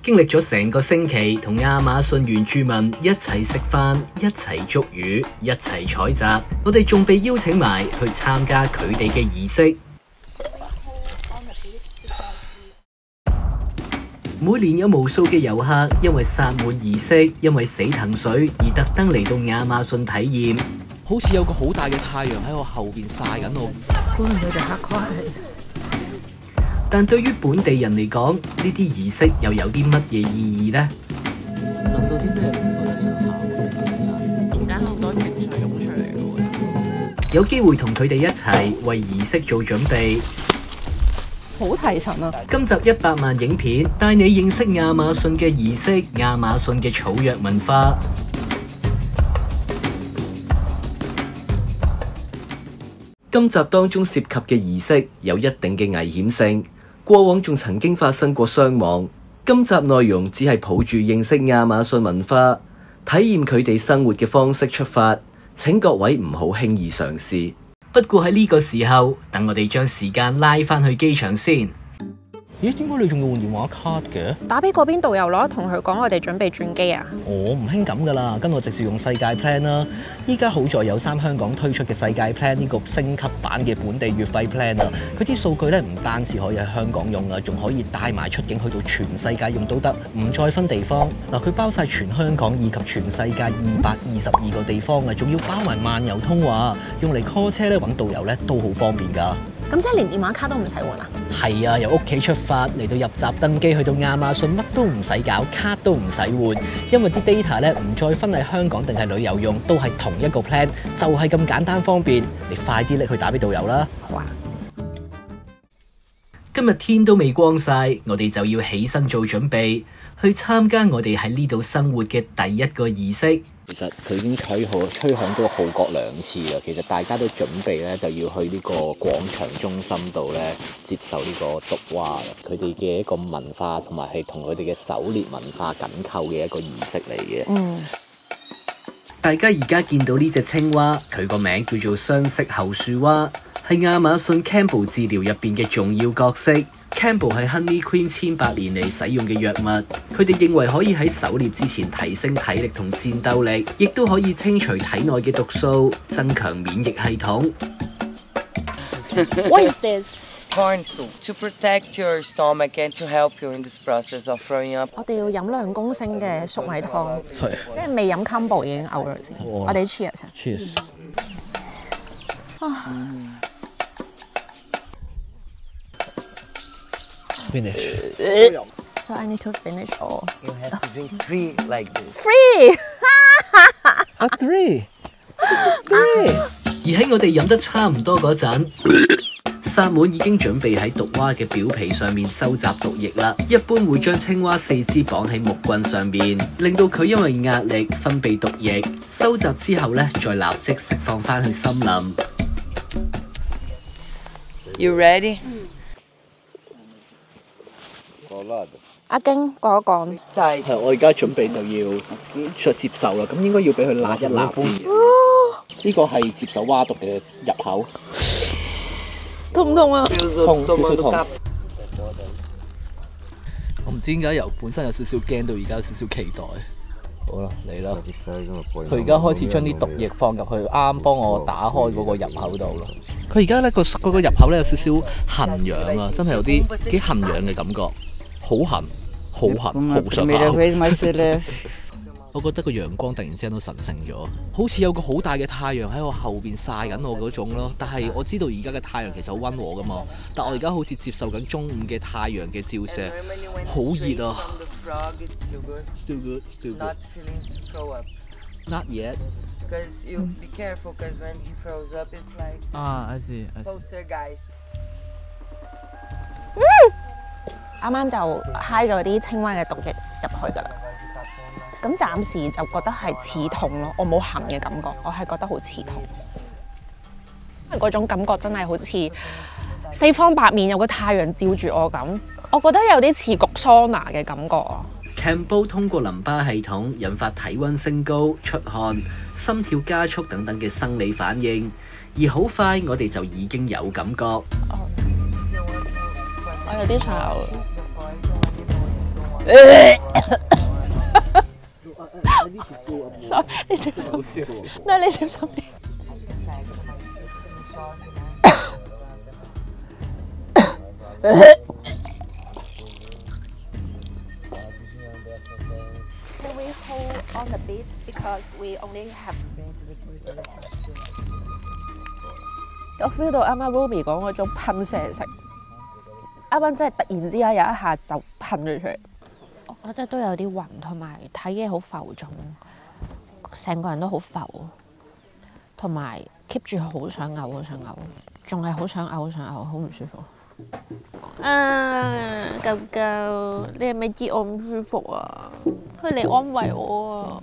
經歷咗成個星期，同亞馬遜原住民一齊食飯、一齊捉魚、一齊採集，我哋仲被邀請埋去參加佢哋嘅儀式。每年有無數嘅遊客因為薩滿儀式、因為死藤水而特登嚟到亞馬遜體驗。好似有個好大嘅太陽喺我後邊曬緊我。但對於本地人嚟講，呢啲儀式又有啲乜嘢意義呢？諗到啲咩覺得想考？而家好多情緒湧出嚟喎。有機會同佢哋一齊為儀式做準備。好提神啊！今集100萬影片帶你認識亞馬遜嘅儀式、亞馬遜嘅草藥文化。今集當中涉及嘅儀式有一定嘅危險性，過往仲曾經發生過傷亡。今集內容只係抱住認識亞馬遜文化、體驗佢哋生活嘅方式出發，請各位唔好輕易嘗試。不過喺呢個時候，等我哋將時間拉返去機場先。咦？點解你仲要換電話卡嘅？打俾嗰邊導遊咯，同佢講我哋準備轉機啊！我唔興咁噶啦，跟我直接用世界 plan 啦。依家好在有3香港推出嘅世界 plan 呢個升級版嘅本地月費 plan 啊，佢啲數據咧唔單止可以喺香港用啊，仲可以帶埋出境去到全世界用都得，唔再分地方。嗱，佢包晒全香港以及全世界222個地方啊，仲要包埋漫遊通話，用嚟 call 車咧揾導遊咧都好方便㗎。咁即係連電話卡都唔使換啊？係啊，由屋企出發嚟到入閘登機，去到亞馬遜乜都唔使搞，卡都唔使換，因為啲 data 咧唔再分係香港定係旅遊用，都係同一個 plan，就係咁簡單方便。你快啲拎去打俾導遊啦！好啊！今日天都未光晒，我哋就要起身做準備，去參加我哋喺呢度生活嘅第一個儀式。其實佢已經吹響咗號角2次啦。其實大家都準備咧，就要去呢個廣場中心度咧接受呢個毒蛙啦。佢哋嘅一個文化同埋係同佢哋嘅狩獵文化緊扣嘅一個儀式嚟嘅。大家而家見到呢隻青蛙，佢個名叫做雙色後樹蛙，係亞馬遜 Kambo 治療入邊嘅重要角色。Kambo 係 Honey Queen 千百年嚟使用嘅藥物，佢哋認為可以喺狩獵之前提升體力同戰鬥力，亦都可以清除體內嘅毒素，增強免疫系統。What is this? Corn soup to protect your stomach and to help you in this process of throwing up. 我哋要飲2公升嘅粟米湯，即係未飲 combo 已經嘔咗先。我哋 cheers 先。Cheers。Finish. So I need to finish all. You have to drink 3 like this. 3 3。而喺我哋飲得差唔多嗰陣，薩滿已經準備喺毒蛙嘅表皮上面收集毒液啦。一般會將青蛙4肢綁喺木棍上面，令到佢因為壓力分泌毒液。收集之後咧，再立即釋放翻去森林。You ready? 阿京講一講。係，我而家準備就要接受啦。咁應該要俾佢辣一辣先。呢個係接受蛙毒嘅入口。痛唔痛啊？痛，少少痛。我唔知點解由本身有少少驚到而家有少少期待。好啦，嚟啦！佢而家開始將啲毒液放入去，啱幫我打開嗰個入口度啦。佢而家咧個入口咧有少少痕癢啊，真係有啲幾痕癢嘅感覺，好痕，好痕，好想咬。我覺得個陽光突然之間都神聖咗，好似有個好大嘅太陽喺我後邊曬緊我嗰種咯。但係我知道而家嘅太陽其實好溫和噶嘛，但我而家好似接受緊中午嘅太陽嘅照射，好熱啊 ！Still good, still good. Not feeling to throw up. Not yet. Because you be careful, because when he throws up, it's like. I see. Poster guys. 啱啱就揩咗啲青蛙嘅毒液入去㗎啦。咁暫時就覺得係刺痛咯，我冇痕嘅感覺，我係覺得好刺痛。因為嗰種感覺真係好似四方八面有個太陽照住我咁，我覺得有啲似焗桑拿嘅感覺啊。Kambo 通過淋巴系統引發體溫升高、出汗、心跳加速等等嘅生理反應，而好快我哋就已經有感覺。我有啲想嘔。sorry， 你小心。好笑。你小心啲。Can we hold on a bit because we only have？ 我 feel 到啱啱 Ruby 講嗰種噴射式，啱啱真係突然之間有一下就噴咗出嚟。我覺得都有啲暈，同埋睇嘢好浮腫，成個人都好浮，同埋 keep 住好想嘔，仲係好想嘔，好唔舒服。狗狗，你係咪知我唔舒服啊？佢嚟安慰我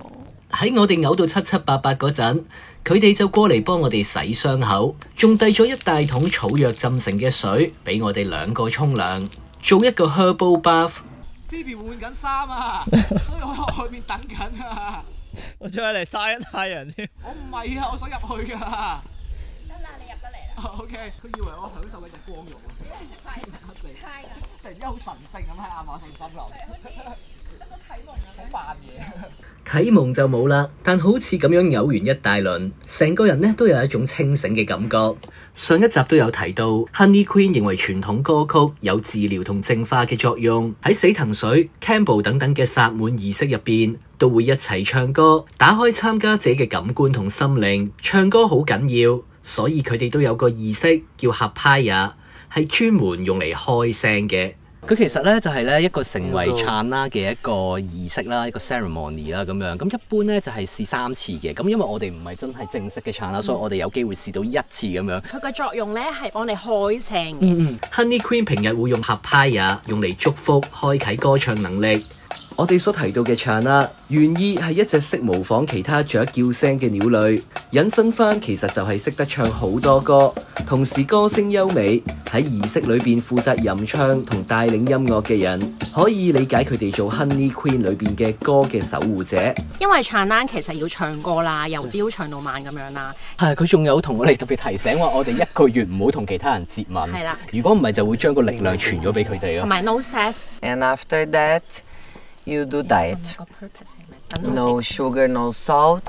啊！喺我哋嘔到七七八八嗰陣，佢哋就過嚟幫我哋洗傷口，仲遞咗一大桶草藥浸成嘅水俾我哋兩個沖涼，做一個 herbal bath。Phoebe 換緊衫啊，所以我喺外面等緊啊。我仲係嚟曬太陽添。我唔係啊，我想入去㗎。得啦，你入得嚟啦。OK， 佢以為我享受緊日光浴啊。突然間好神聖咁喺亞馬遜森林。好扮嘢。啟蒙就冇啦，但好似咁樣嘔完一大輪，成個人呢都有一種清醒嘅感覺。上一集都有提到 ，Honey Queen 認為傳統歌曲有治療同淨化嘅作用。喺死藤水、Campbell 等等嘅薩滿儀式入邊，都會一齊唱歌，打開參加者嘅感官同心靈。唱歌好緊要，所以佢哋都有個儀式叫 Hapaya， 係專門用嚟開聲嘅。佢其實咧就係咧一個成為唱啦嘅一個儀式啦，一個 ceremony 啦咁樣。咁一般咧就係試3次嘅。咁因為我哋唔係真係正式嘅唱啦，所以我哋有機會試到1次咁樣。佢嘅作用咧係幫你開聲。Honey Queen 平日會用 Hapaya 用嚟祝福、開啟歌唱能力。我哋所提到嘅 Chana 原意係一隻識模仿其他雀叫聲嘅鳥類，引申翻其實就係識得唱好多歌，同時歌聲優美，喺儀式裏邊負責吟唱同帶領音樂嘅人，可以理解佢哋做 Honey Queen 裏邊嘅歌嘅守護者。因為 Chana 其實要唱歌啦，由朝唱到晚咁樣啦。係，佢仲有同我哋特別提醒話，我哋1個月唔好同其他人接吻。係啦，如果唔係就會將個力量傳咗俾佢哋咯。同埋 no sex。 And after that, you do diet. No sugar, no salt.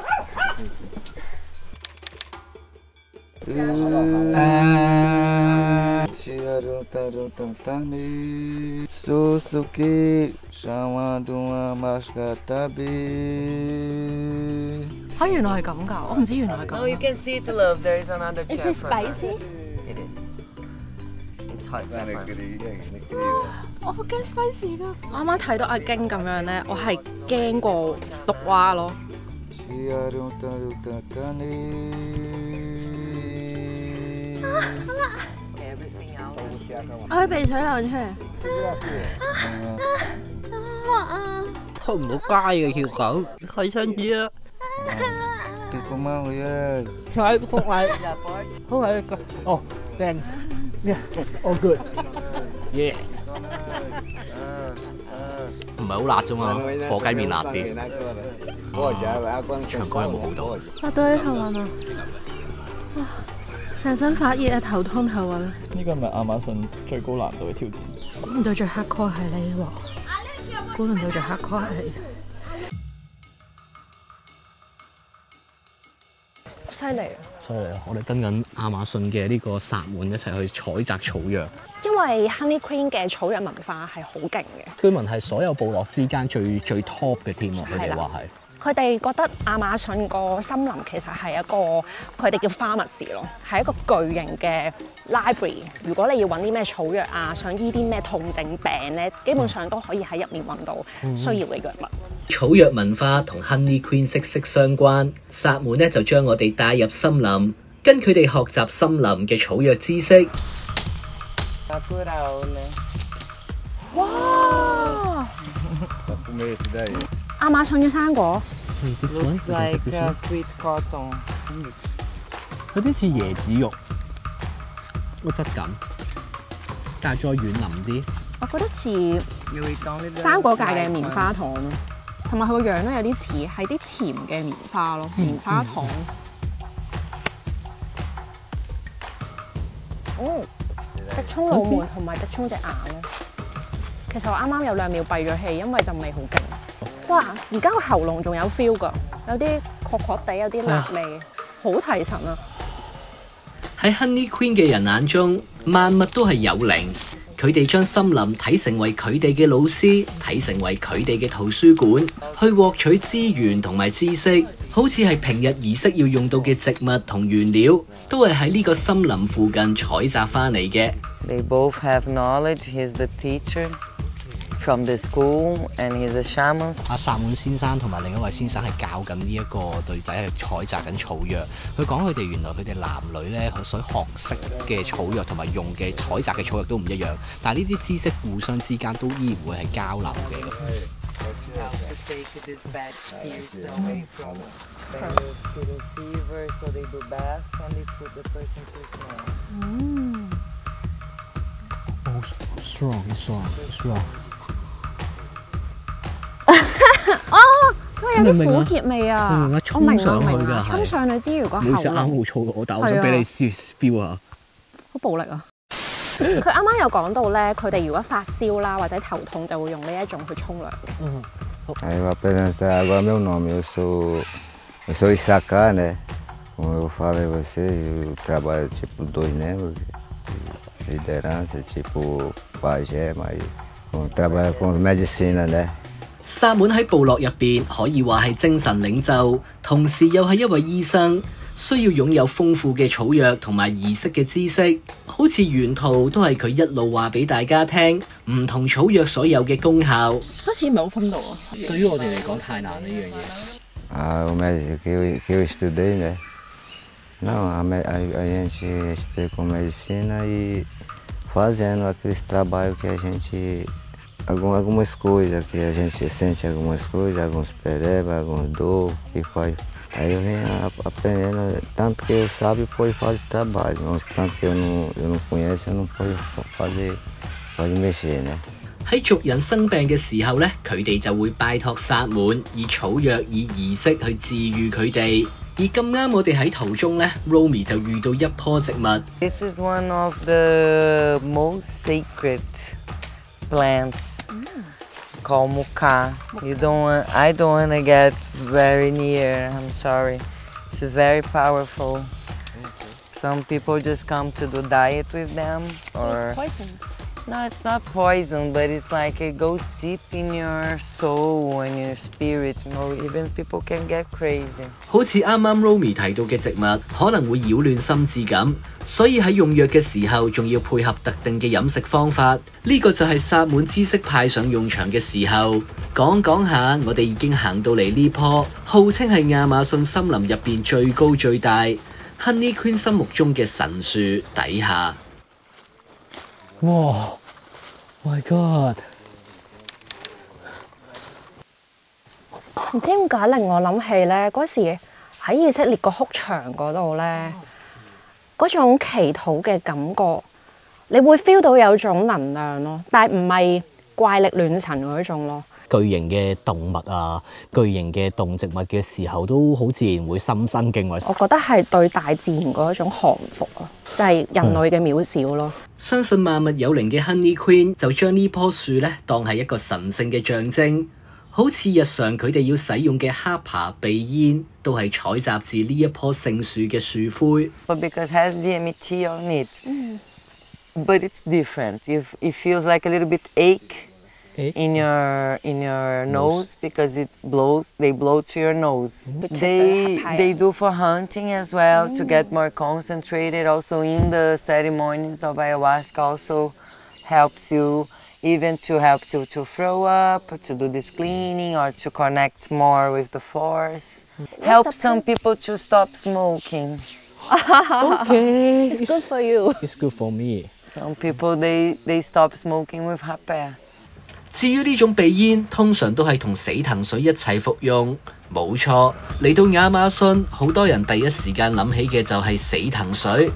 Suzuki chamando uma mascatabi。 嚇，原來係咁㗎，我唔知原來係咁。 No, you can see it, love. There is another Is chair it for her. spicy? It is. It's hot pepper. 我好驚 spicy 㗎。我啱啱睇到阿京咁樣咧，我係驚過毒蛙咯。我啲鼻水流出嚟。都唔好街嘅條狗，開心啲啊！睇好係，好係個哦 ，thanks，yeah，all good，yeah。唔係好辣啫嘛，火雞麵辣啲。唱歌有冇好到？發到啲頭暈啊！哇，成身發熱啊，頭痛頭暈。呢個係咪亞馬遜最高難度嘅挑戰？估唔到最 hardcore 係你喎！估唔到最 hardcore 係你。犀利啊！犀利啊！我哋跟緊亞馬遜嘅呢個薩滿一齊去採摘草藥。因為 Honey Queen 嘅草藥文化係好勁嘅。據聞係所有部落之間最 top 嘅添啊！佢哋話係。佢哋覺得亞馬遜個森林其實係一個佢哋叫 pharmacy 咯，係一個巨型嘅 library。如果你要揾啲咩草藥啊，想醫啲咩痛症病咧，基本上都可以喺入面揾到需要嘅藥物。草藥文化同 Honey Queen 息息相關，薩滿咧就將我哋帶入森林，跟佢哋學習森林嘅草藥知識。哇！亞馬遜嘅生果 Looks like sweet cotton. 有啲似椰子肉個質感，但係再軟腍啲。我覺得似生果界嘅棉花糖咯，同埋佢個樣咧有啲似係啲甜嘅棉花咯，棉花糖。直衝腦門同埋直衝隻眼咯。其實我啱啱有2秒閉咗氣，因為陣味好勁。哇！而家個喉嚨仲有 feel 㗎，有啲確確地，有啲辣味，好提神啊！喺 Honey Queen 嘅人眼中，萬物都係有靈。佢哋將森林睇成為佢哋嘅老師，睇成為佢哋嘅圖書館，去獲取資源同埋知識。好似係平日儀式要用到嘅植物同原料，都係喺呢個森林附近採集翻嚟嘅。They both have knowledge. He's the teacher from the school, and he's a shaman. 阿薩滿先生同埋另一位先生係教緊呢一個女仔係採集緊草藥。佢講佢哋原來佢哋男女咧所學識嘅草藥同埋用嘅採集嘅草藥都唔一樣，但係呢啲知識互相之間都依然會係交流嘅。哦，因為有啲苦澀味啊！我明上去㗎，啊，衝上去之餘個喉嚨。冇啱冇錯，我但我想俾你feel 下。好暴力啊！佢啱啱有講到咧，佢哋如果發燒啦或者頭痛，就會用呢一種去沖涼嘅。Aí vou apresentar agora meu nome. Eu sou Issacá, né? Como eu falei a você, eu trabalho tipo 2 membros, liderança, tipo pajé, mas eu trabalho com medicina, né? 薩滿喺部落入邊可以話係精神領袖，同時又係一位醫生，需要擁有豐富嘅草藥同埋儀式嘅知識。好似沿途都係佢一路話俾大家聽唔同草藥所有嘅功效。好似唔係好分到啊！對於我哋嚟講太難呢樣嘢。O médico que eu estudei, né? Não, a gente estudou com medicina e fazendo aqueles trabalhos que a gente, algumas coisas, que a gente sente algumas coisas, alguns perebas, alguns dor, e faz. Aí eu venho aprendendo, tanto que eu sabe pode fazer trabalho, mas tanto que eu não conheço, eu não pode fazer, pode mexer, né? 喺族人生病嘅時候呢，佢哋就會拜託薩滿，以草藥以儀式去治癒佢哋。而咁啱我哋喺途中呢 Romy 就遇到一棵植物。This is one of the most sacred plants called muka. I don't want to get very near. I'm sorry. It's very powerful. Some people just come to do diet with them. So it's poison. No, it's not poison, but it's like it goes deep in your soul and your spirit. You know, even people can get crazy. 好似啱啱 Romy 提到嘅植物，可能會擾亂心智咁，所以喺用藥嘅時候，仲要配合特定嘅飲食方法。呢個就係薩滿知識派上用場嘅時候。講下，我哋已經行到嚟呢棵號稱係亞馬遜森林入邊最高最大 Honey Queen 心目中嘅神樹底下。哇 ！My God！ 唔知點解令我諗起咧，嗰時喺以色列個哭牆嗰度咧，嗰種祈禱嘅感覺，你會 feel 到有種能量咯，但係唔係怪力亂神嗰種咯。巨型嘅動物啊，巨型嘅動植物嘅時候，都好自然會心生敬畏。我覺得係對大自然嗰一種降服啊，就係人類嘅渺小咯。相信萬物有靈嘅 Honey Queen 就將呢棵樹咧當係一個神聖嘅象徵，好似日常佢哋要使用嘅哈帕鼻煙，都係採集自呢一棵聖樹嘅樹灰。But because it has DMT on it, but it's different. It feels like a little bit ache in your nose because they blow to your nose. They do for hunting as well to get more concentrated. Also in the ceremonies of ayahuasca also helps you even to throw up, to do this cleaning or to connect more with the force. Helps some people to stop smoking. Okay, It's good for you. It's good for me. Some people they stop smoking with rapé. 至於呢種鼻煙，通常都係同死藤水一齊服用。冇錯，嚟到亞馬遜，好多人第一時間諗起嘅就係死藤水。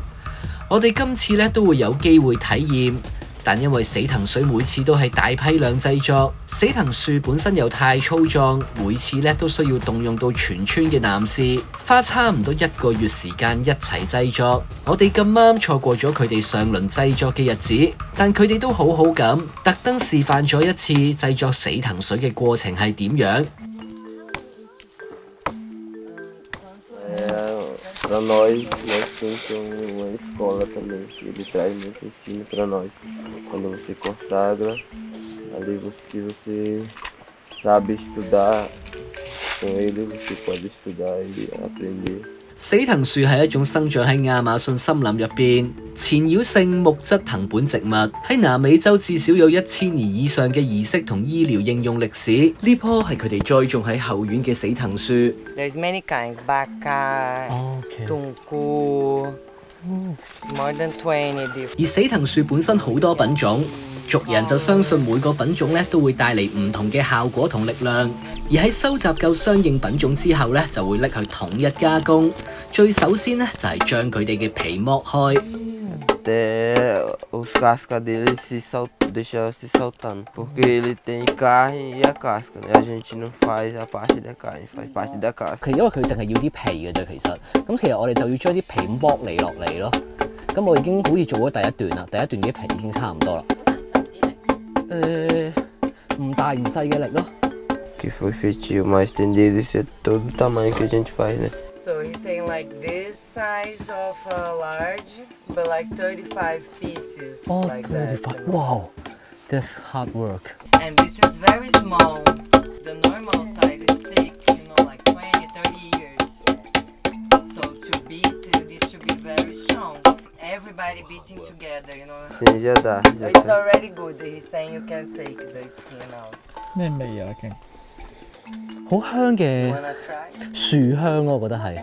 我哋今次咧都會有機會體驗但因為死藤水每次都係大批量製作，死藤樹本身又太粗壯，每次咧都需要動用到全村嘅男士，花差唔多1個月時間一齊製作。我哋咁啱錯過咗佢哋上輪製作嘅日子，但佢哋都好好咁，特登示範咗一次製作死藤水嘅過程係點樣。Para nós temos uma escola também, ele traz muito ensino para nós. Quando você consagra, ali você sabe estudar com ele, você pode estudar e aprender. 死藤樹係一種生長喺亞馬遜森林入邊纏繞性木質藤本植物，喺南美洲至少有1000年以上嘅儀式同醫療應用歷史。呢棵係佢哋栽種喺後院嘅死藤樹。There's many kinds, bacá, tunku, more than 20 different. 而死藤樹本身好多品種，族人就相信每個品種咧都會帶嚟唔同嘅效果同力量。而喺收集夠相應品種之後咧，就會拎去統一加工。最首先咧就係將佢哋嘅皮剝開。Até os cascas dele deixa se soltando, porque ele tem carne e a casca, né? A gente não faz a parte da carne, faz parte da casca. 因為佢淨係要啲皮嘅啫，其實咁其實我哋就要將啲皮剝離落嚟咯。咁我已經好似做咗第一段啦，第一段啲皮已經差唔多啦。唔大唔細嘅力咯。Que foi feitio, mas tem dele ser todo o tamanho que a gente faz, né? So he's saying like this size of a large, but like 35 pieces. Oh, like 35. That. Wow, that's hard work. And this is very small. The normal size is thick, you know, like 20, 30 years. So to beat, you need to be very strong. Everybody beating together, you know. Sim, já dá. It's already good. He's saying you can take the skin out. 咩味啊？勁好香嘅 Wanna try? 樹香咯，我覺得係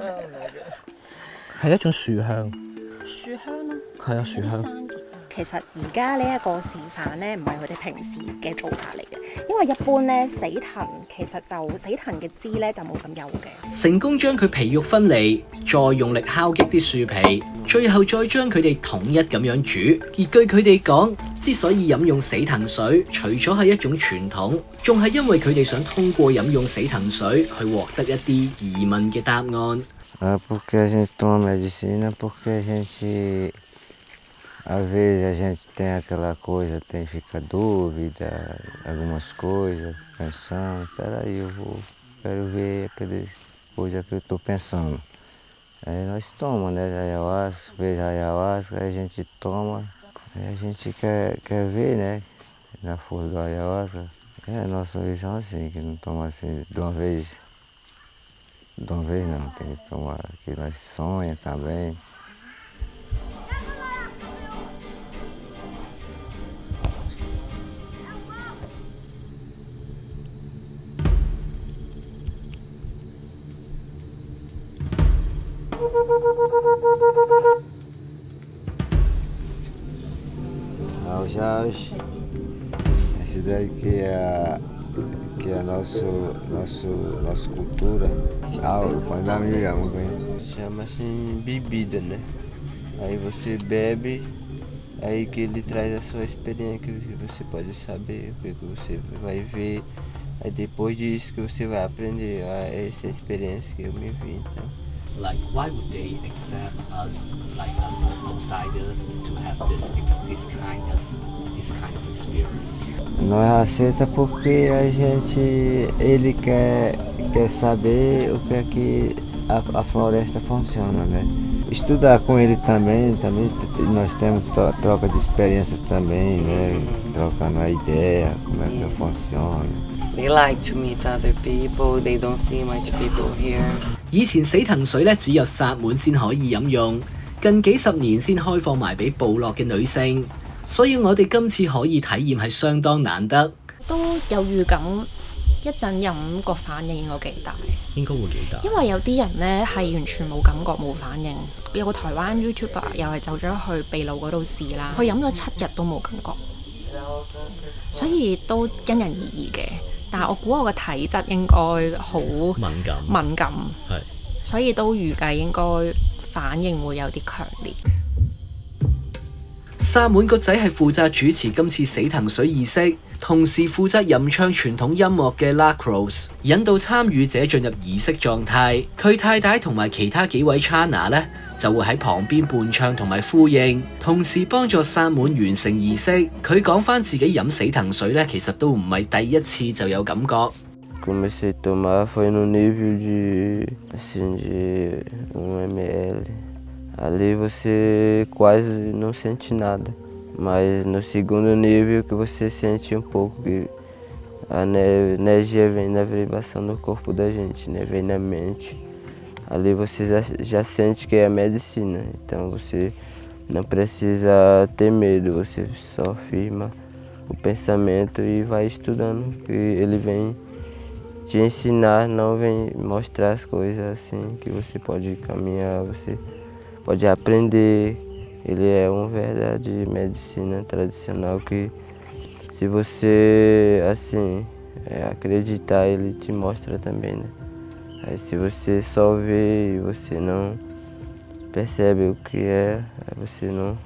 係一種樹香。樹香咯，係啊，樹香。其實而家呢一個示範咧，唔係佢哋平時嘅做法嚟嘅，因為一般咧死藤其實就死藤嘅枝咧就冇咁幼嘅。成功將佢皮肉分離，再用力敲擊啲樹皮，最後再將佢哋統一咁樣煮。而據佢哋講，之所以飲用死藤水，除咗係一種傳統，仲係因為佢哋想通過飲用死藤水去獲得一啲疑問嘅答案。Porque a gente toma medicina, porque a gente às vezes a gente tem aquela coisa, fica dúvida, algumas coisas, pensando, espera aí, quero ver aqueles coisas que eu estou pensando. Aí nós tomamos, né, ayahuasca, fez ayahuasca, aí a gente toma, aí a gente quer ver, né, na força do ayahuasca. É, nossa visão assim, que não toma assim de uma vez não, tem que tomar, que nós sonha também. Esse daqui que é nossa cultura. Quando amiga, chama assim bebida, né? Aí você bebe, aí que ele traz a sua experiência, que você pode saber, o que você vai ver. Aí depois disso que você vai aprender essa experiência que eu me vi, então. Like, why would they accept us, like as outsiders, to have this kind of experience? Nós aceita porque ele quer saber o que é que a floresta funciona, né? Estudar com ele também nós temos troca de experiências também, né? Trocando a ideia, como é que funciona. They like to meet other people. They don't see much people here. 以前死藤水咧只有薩滿先可以飲用，近幾十年先開放埋俾部落嘅女性，所以我哋今次可以體驗係相當難得。都有預感，一陣飲個反應應該幾大。應該會幾大？因為有啲人咧係完全冇感覺冇反應，有個台灣 YouTuber 又係走咗去秘魯嗰度試啦，佢飲咗7日都冇感覺，所以都因人而異嘅。但係我估我個體質應該好敏感，所以都預計應該反應會有啲強烈。薩滿個仔係負責主持今次死藤水儀式，同時負責吟唱傳統音樂嘅 Lacros， 引導參與者進入儀式狀態。佢太太同埋其他幾位 Chana 呢，就會喺旁邊伴唱同埋呼應，同時幫助薩滿完成儀式。佢講返自己飲死藤水呢，其實都唔係第一次就有感覺。Comecei a tomar foi no nível de 1 ml. Ali você quase não sente nada, mas no segundo nível que você sente pouco que a energia vem na vibração do corpo da gente, né? Vem na mente. Ali você já sente que é a medicina, então você não precisa ter medo, você só firma o pensamento e vai estudando, que ele vem te ensinar, não vem mostrar as coisas assim, que você pode caminhar, você pode aprender. Ele é uma verdade medicina tradicional que se você assim acreditar, ele te mostra também, né? Aí se você só vê e você não percebe o que é, você não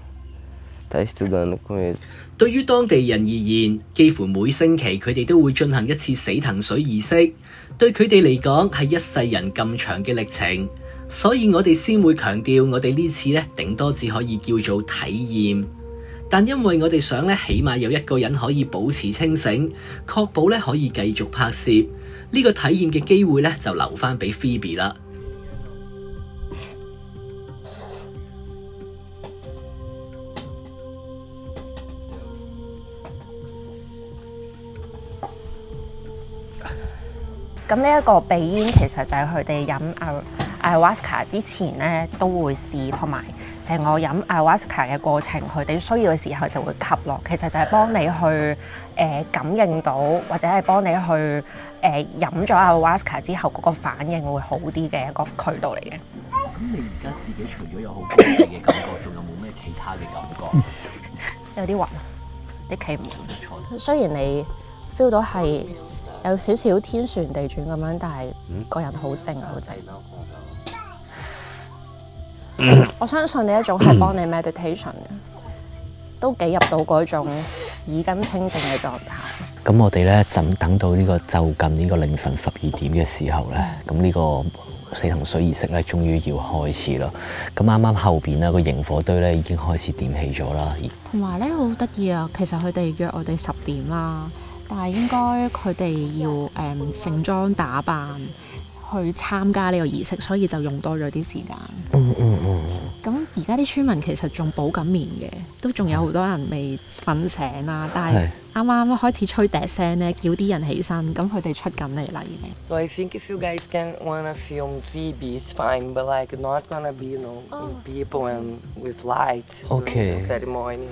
está estudando com ele。 對於當地人而言，幾乎每星期佢哋都會進行一次死藤水儀式，對佢哋嚟講係一世人咁長嘅歷程，所以我哋先會強調我哋呢次呢頂多只可以叫做體驗，但因為我哋想呢起碼有一個人可以保持清醒，確保呢可以繼續拍攝，呢個體驗嘅機會呢就留返俾 Phoebe 啦。咁呢一個鼻煙其實就係佢哋飲ayahuasca之前咧都會試，同埋成個飲 ayahuasca 嘅過程，佢哋需要嘅時候就會吸落。其實就係幫你去感應到，或者係幫你去飲咗 ayahuasca之後嗰個反應會好啲嘅一個渠道嚟嘅。咁你而家自己除咗有好高嘅感覺，仲有冇咩其他嘅感覺？有啲暈，啲企唔穩。雖然你 feel 到係有少少天旋地轉咁樣，但係個人好靜好靜。我相信呢一種係幫你 meditation 嘅，都幾入到嗰種耳根清靜嘅狀態。咁我哋咧就等到呢個就近呢個凌晨12點嘅時候咧，咁呢個死藤水儀式咧終於要開始啦。咁啱啱後邊咧個螢火堆咧已經開始點起咗啦。同埋咧好得意啊，其實佢哋約我哋10點啦。但係應該佢哋要盛裝打扮去參加呢個儀式，所以就用多咗啲時間。咁而家啲村民其實仲補緊眠嘅，都仲有好多人未瞓醒啦。但係啱啱開始吹笛聲咧，叫啲人起身，咁佢哋出緊嚟啦已經。So I think if you guys can wanna film Phoebe, it's fine, but like not gonna be, you know, people and with light. Okay. Ceremony.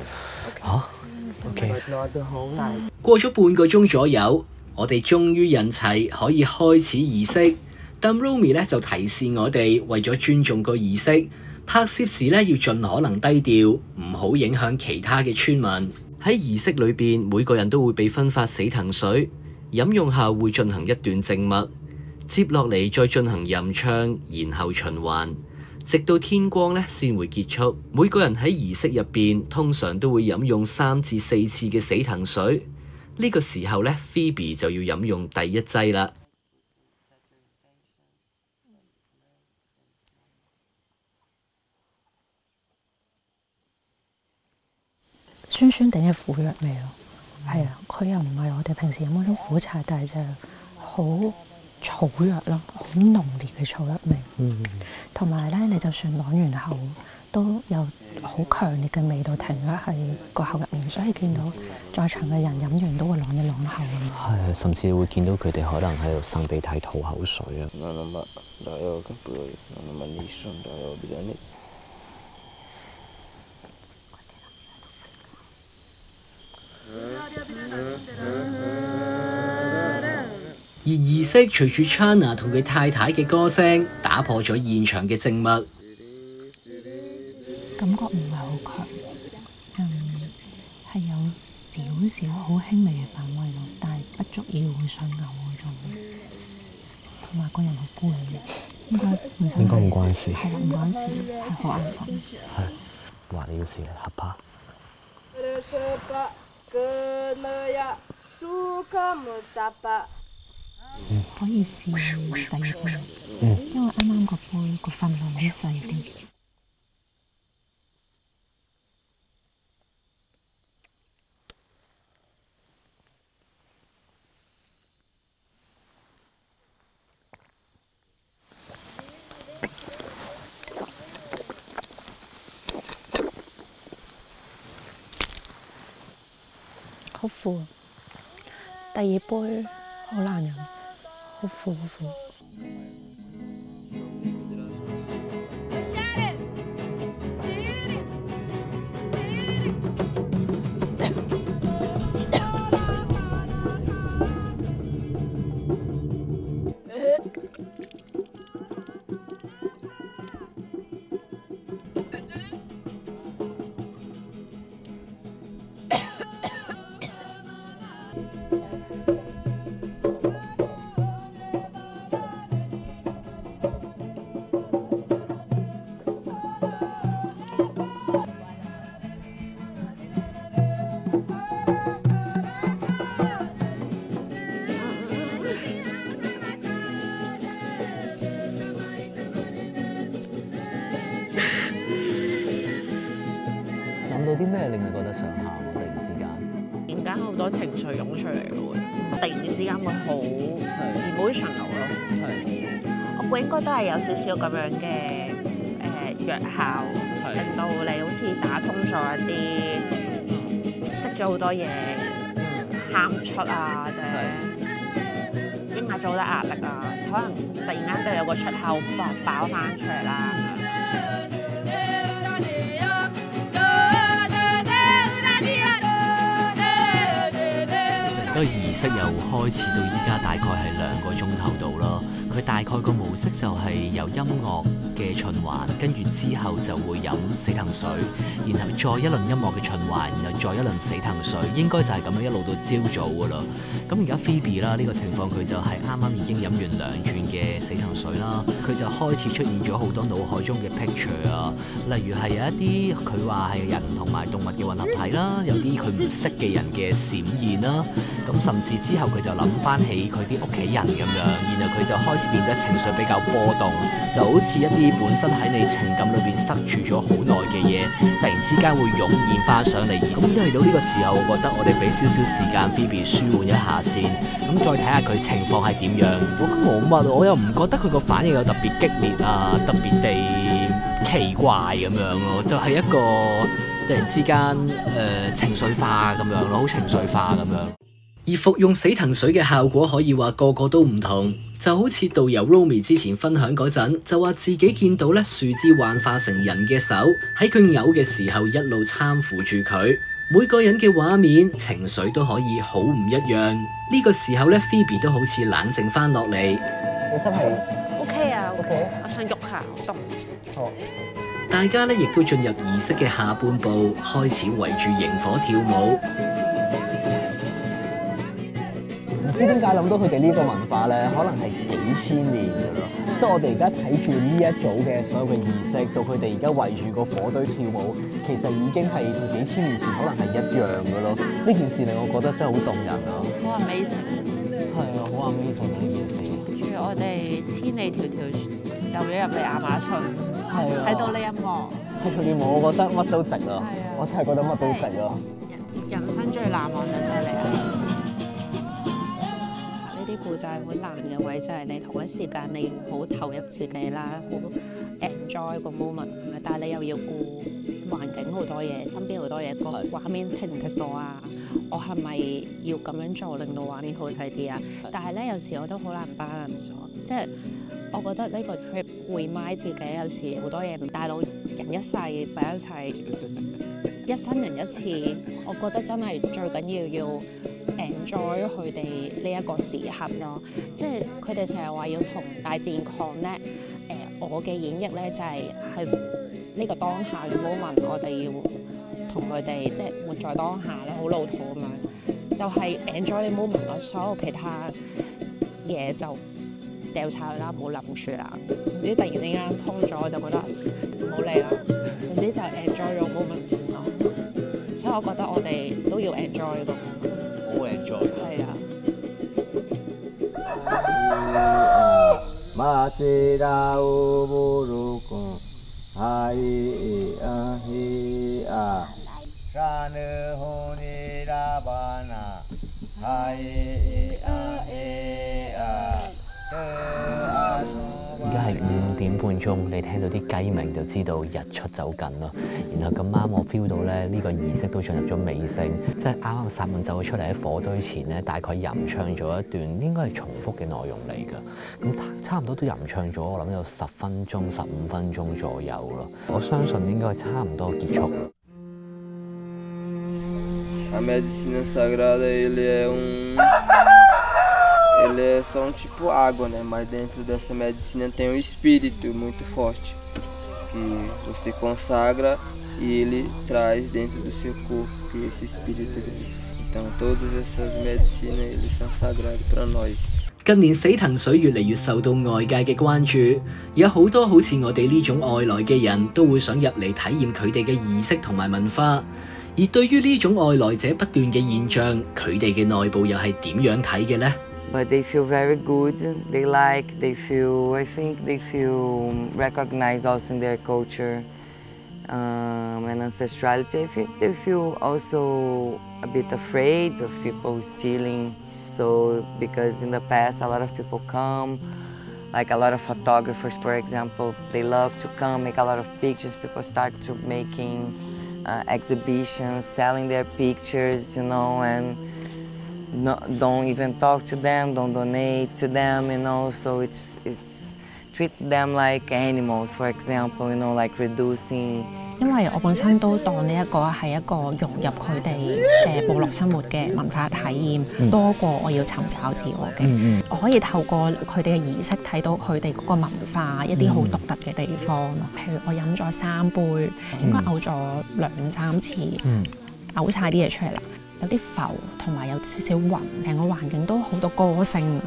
Okay. But not the whole night. 過咗半個鐘左右，我哋終於引齊可以開始儀式，但 Romy 咧就提示我哋為咗尊重個儀式，拍攝時咧要盡可能低調，唔好影響其他嘅村民。喺儀式裏邊，每個人都會被分發死藤水，飲用後會進行一段靜默，接落嚟再進行吟唱，然後循環，直到天光咧先會結束。每個人喺儀式入邊通常都會飲用3至4次嘅死藤水。呢個時候咧 Phoebe 就要飲用第一劑啦。酸酸地嘅苦藥味咯，係啊，佢又唔係我哋平時飲嗰種苦茶，但係就好草藥咯，好濃烈嘅草藥味。同埋咧，你就算啷完後都有好強烈嘅味道停咗喺個口入面，所以見到在場嘅人飲完都會啷一啷口咁。係，甚至會見到佢哋可能喺度擤鼻涕、吐口水啊。而儀式隨住 Chana 同佢太太嘅歌聲打破咗現場嘅靜默，感覺唔係好強，係有少少好輕微嘅反胃咯，但係不足以會想嘔嗰種，同埋個人好攰嘅，應該本身應該唔關事，係啦唔關事，係好眼瞓。係話你要試嚟合拍。可以試第二杯，因為啱啱個杯個份量啲細啲。好苦，第二杯好難飲，好苦好苦。諗到啲咩令你覺得想喊啊？突然之間，突然間好多情緒湧出嚟咯，突然之間會好 emotional 咯。我估應該都係有少少咁樣嘅藥效，令到你好似打通咗一啲積咗好多嘢，喊唔出啊，或者抑壓咗好多壓力啊，可能突然間就有個出口爆翻出嚟啦。個儀式由開始到依家大概係2個鐘頭度咯。佢大概個模式就係由音樂嘅循環，跟住之後就會飲死藤水，然後再一輪音樂嘅循環，然後再一輪死藤水，應該就係咁樣一路到朝早噶啦。咁而家 Phoebe 啦，呢個情況佢就係啱啱已經飲完2轉嘅死藤水啦，佢就開始出現咗好多腦海中嘅 picture 啊，例如係有一啲佢話係人同埋動物嘅混合體啦，有啲佢唔識嘅人嘅閃現啦，咁甚至之後佢就諗翻起佢啲屋企人咁樣，然後佢就開始變得情緒比較波動，就好似一啲本身喺你情感裏邊塞住咗好耐嘅嘢，突然之間會湧現翻上嚟。咁嚟到呢個時候，我覺得我哋俾少少時間 Phoebe 舒緩一下先，咁再睇下佢情況係點樣。我覺得冇乜，我又唔覺得佢個反應有特別激烈啊，特別地奇怪咁樣咯，就係一個突然之間情緒化咁樣咯，好情緒化咁樣。而服用死藤水嘅效果可以話個個都唔同，就好似導遊 Romy 之前分享嗰陣，就話自己見到咧樹枝幻化成人嘅手喺佢嘔嘅時候一路攙扶住佢。每個人嘅畫面情緒都可以好唔一樣。呢個時候咧 Phoebe 都好似冷靜翻落嚟。你真係 OK 啊 ，OK， 我想喐下，好凍。好。大家咧亦都進入儀式嘅下半部，開始圍住螢火跳舞。唔知點解諗到佢哋呢個文化咧，可能係幾千年嘅咯。即係我哋而家睇住呢一組嘅所有嘅儀式，到佢哋而家圍住個火堆跳舞，其實已經係同幾千年前可能係一樣嘅咯。呢件事令我覺得真係好動人啊！好 amazing， 係啊，好 amazing 呢件事。跟住我哋千里迢迢就咗入嚟亞馬遜，睇到呢音樂，睇佢跳舞，我覺得乜都值啊！我真係覺得乜都值啊！人生最難忘就係你啊！呢啲故仔好難嘅位就係你同一時間你要好投入自己啦，好 enjoy 個 moment， 但係你又要顧環境好多嘢，身邊好多嘢，個畫面剔唔剔到啊？我係咪要咁樣做令到畫面好睇啲啊？但係咧有時我都好難 balance 咗，即係我覺得呢個 trip remind 自己有時好多嘢，大佬人一世擺一齊，一生人一次，我覺得真係最緊要 enjoy 佢哋呢一個時刻咯，即係佢哋成日話要同大自然 connect，我嘅演繹咧就係呢個當下嘅 moment， 我哋要同佢哋即係活在當下咧，好老土咁樣，就係 enjoy 呢 moment 咯，所有其他嘢就掉晒佢啦，唔好諗住啦。唔知突然之間通咗，我就覺得唔好理啦。總之就 enjoy 咗 moment 先咯。所以我覺得我哋都要 enjoy 個 moment。好 enjoy。係啊。而家係5點半鐘，你聽到啲雞鳴就知道日出走緊啦。然後咁啱我 feel 到咧，呢個儀式都進入咗尾聲，即係啱啱薩滿走咗出嚟喺火堆前咧，大概吟唱咗一段應該係重複嘅內容嚟㗎。咁差唔多都吟唱咗，我諗有10分鐘、15分鐘左右咯。我相信應該差唔多結束。A medicina sagrada ele é só tipo água, né? Mas dentro dessa medicina tem espírito muito forte que você consagra e ele traz dentro do seu corpo esse espírito. Então todas essas medicinas eles são sagrados para nós. 近年死藤水越嚟越受到外界嘅關注，有好多好似我哋呢種外來嘅人都會想入嚟體驗佢哋嘅儀式同埋文化。而對於呢種外來者不斷嘅現象，佢哋嘅內部又係點樣睇嘅呢？ But they feel very good. I think they feel recognized also in their culture and ancestrality. I think they feel also a bit afraid of people stealing. So because in the past a lot of people come, like a lot of photographers, for example, they love to come, make a lot of pictures. People start to making exhibitions, selling their pictures, you know, and don't even talk to them, don't donate to them, you know. So it's treat them like animals, for example, you know, like reducing. 因為我本身都當呢一個係一個融入佢哋部落生活嘅文化體驗，多過我要尋找自我嘅。我可以透過佢哋嘅儀式睇到佢哋嗰個文化一啲好獨特嘅地方咯。譬如我飲咗3杯，應該嘔咗2、3次，嘔晒啲嘢出嚟啦。有啲浮同埋有少少暈，成個環境都好多歌聲。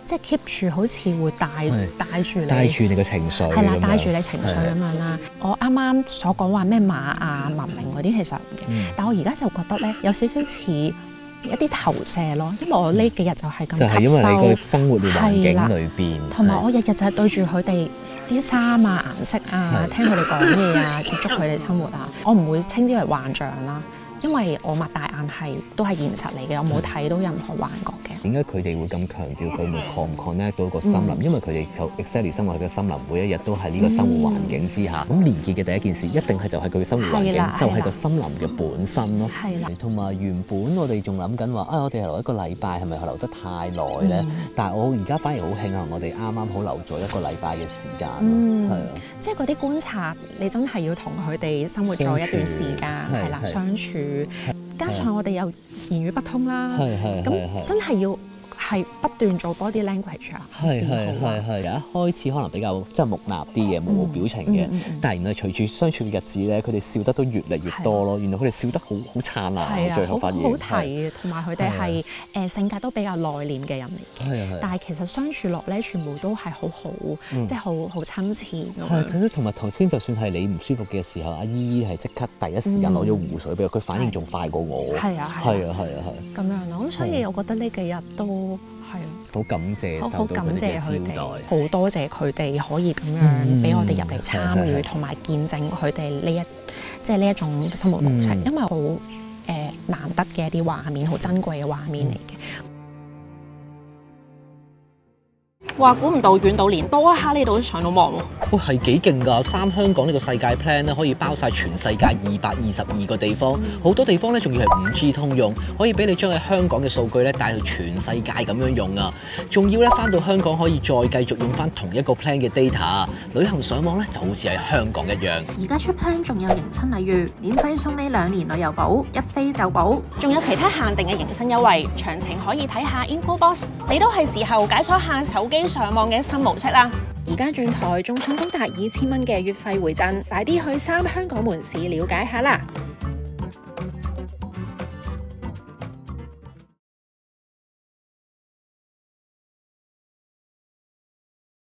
即係 keep 住好似會帶住你嘅情緒，係啦，帶住你情緒咁樣啦。我啱啱所講話咩瑪雅文明嗰啲其實唔嘅，但我而家就覺得咧有少少似一啲投射咯，因為我呢幾日就係咁吸收，就係因為你個生活嘅環境裏邊，同埋我日日就係對住佢哋啲衫啊、顏色啊，聽佢哋講嘢啊，接觸佢哋生活啊，我唔會稱之為幻象啦。因為我擘大眼都係現實嚟嘅，我冇睇到任何幻覺嘅。點解佢哋會咁強調佢會 connect 到個森林？因為佢哋就 exactly 生活喺個森林，每一日都喺呢個生活環境之下。咁連結嘅第一件事一定係就係佢嘅生活環境，就係個森林嘅本身咯。係啦。同埋原本我哋仲諗緊話我哋留一個禮拜係咪留得太耐咧？但係我而家反而好慶幸，我哋啱啱好留咗一個禮拜嘅時間。係啊。即係嗰啲觀察，你真係要同佢哋生活咗一段時間，係啦，相處。加上我哋又言語不通啦，咁真係要係不斷做 body language 啊，係有一開始可能比較即係木訥啲嘅，冇表情嘅，但係原來隨住相處嘅日子咧，佢哋笑得都越嚟越多咯。原來佢哋笑得好燦爛，最後發現好睇，同埋佢哋係性格都比較內斂嘅人嚟嘅，但係其實相處落咧，全部都係好好，即係好親切咁樣。同埋頭先就算係你唔舒服嘅時候，阿姨姨係即刻第一時間攞咗湖水俾佢反應仲快過我。係咁樣咯。咁所以我覺得呢幾日都係好感謝，好感謝佢哋，好多謝佢哋可以咁樣俾我哋入嚟參與，同埋見證佢哋呢一種生活模式，因為好難得嘅一啲畫面，好珍貴嘅畫面嚟嘅。哇！估唔到遠到連多一刻呢度都上到網喎。哇，係幾勁㗎！3香港呢個世界 plan 咧，可以包晒全世界222個地方，好多地方咧仲要係5G 通用，可以俾你將喺香港嘅數據咧帶去全世界咁樣用啊！仲要咧翻到香港可以再繼續用翻同一個 plan 嘅 data， 旅行上網咧就好似喺香港一樣。而家出 plan 仲有迎新禮遇，免費送你2年旅遊保，一飛就保，仲有其他限定嘅迎新優惠，詳情可以睇下 InfoBox。你都係時候解鎖下手機上網嘅新模式啦！而家轉台仲送高達2000蚊嘅月費回贈，快啲去3香港門市了解下啦！